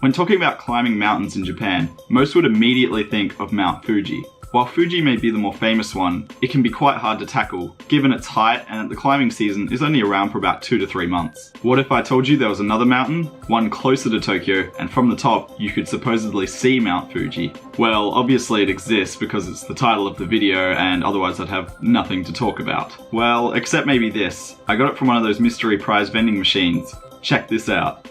When talking about climbing mountains in Japan, most would immediately think of Mount Fuji. While Fuji may be the more famous one, it can be quite hard to tackle, given its height and that the climbing season is only around for about 2 to 3 months. What if I told you there was another mountain, one closer to Tokyo, and from the top you could supposedly see Mount Fuji? Well, obviously it exists because it's the title of the video and otherwise I'd have nothing to talk about. Well, except maybe this. I got it from one of those mystery prize vending machines. Check this out.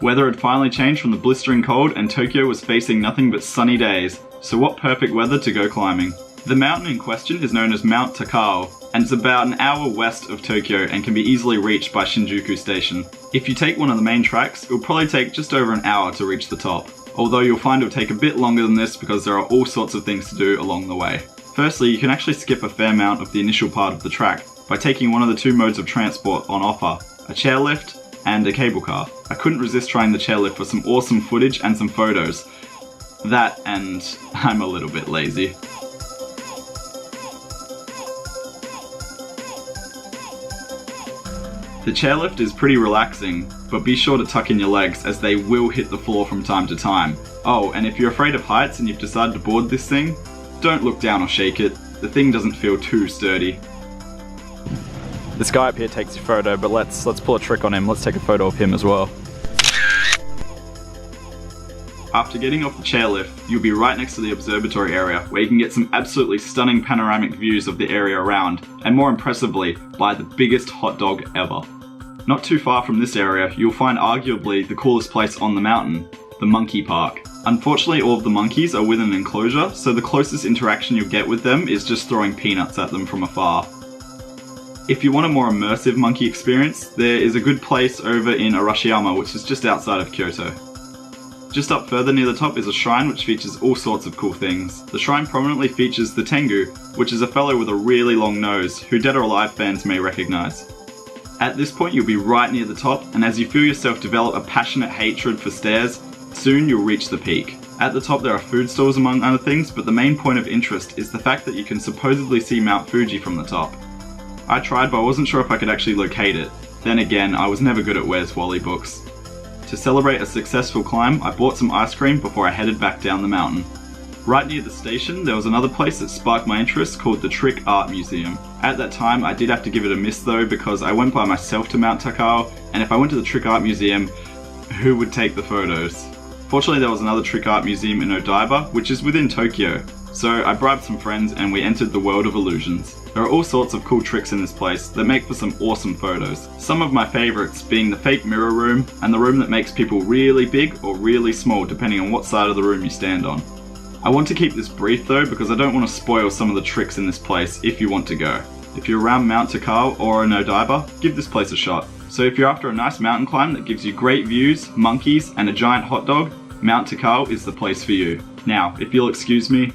Weather had finally changed from the blistering cold and Tokyo was facing nothing but sunny days, so what perfect weather to go climbing. The mountain in question is known as Mount Takao, and it's about an hour west of Tokyo and can be easily reached by Shinjuku Station. If you take one of the main tracks, it will probably take just over an hour to reach the top, although you'll find it will take a bit longer than this because there are all sorts of things to do along the way. Firstly, you can actually skip a fair amount of the initial part of the track by taking one of the two modes of transport on offer, a chairlift and a cable car. I couldn't resist trying the chairlift for some awesome footage and some photos. That and I'm a little bit lazy. The chairlift is pretty relaxing, but be sure to tuck in your legs as they will hit the floor from time to time. Oh, and if you're afraid of heights and you've decided to board this thing, don't look down or shake it. The thing doesn't feel too sturdy. This guy up here takes your photo, but let's pull a trick on him. Let's take a photo of him as well. After getting off the chairlift, you'll be right next to the observatory area where you can get some absolutely stunning panoramic views of the area around, and more impressively, buy the biggest hot dog ever. Not too far from this area, you'll find arguably the coolest place on the mountain, the monkey park. Unfortunately, all of the monkeys are within an enclosure, so the closest interaction you'll get with them is just throwing peanuts at them from afar. If you want a more immersive monkey experience, there is a good place over in Arashiyama, which is just outside of Kyoto. Just up further near the top is a shrine which features all sorts of cool things. The shrine prominently features the Tengu, which is a fellow with a really long nose, who Dead or Alive fans may recognise. At this point you'll be right near the top, and as you feel yourself develop a passionate hatred for stairs, soon you'll reach the peak. At the top there are food stalls among other things, but the main point of interest is the fact that you can supposedly see Mount Fuji from the top. I tried, but I wasn't sure if I could actually locate it. Then again, I was never good at Where's Wally books. To celebrate a successful climb, I bought some ice cream before I headed back down the mountain. Right near the station, there was another place that sparked my interest called the Trick Art Museum. At that time, I did have to give it a miss though, because I went by myself to Mount Takao, and if I went to the Trick Art Museum, who would take the photos? Fortunately, there was another Trick Art Museum in Odaiba, which is within Tokyo. So I bribed some friends and we entered the world of illusions. There are all sorts of cool tricks in this place that make for some awesome photos. Some of my favourites being the fake mirror room and the room that makes people really big or really small depending on what side of the room you stand on. I want to keep this brief though because I don't want to spoil some of the tricks in this place if you want to go. If you're around Mount Takao or in Odaiba, give this place a shot. So if you're after a nice mountain climb that gives you great views, monkeys and a giant hot dog, Mount Takao is the place for you. Now, if you'll excuse me,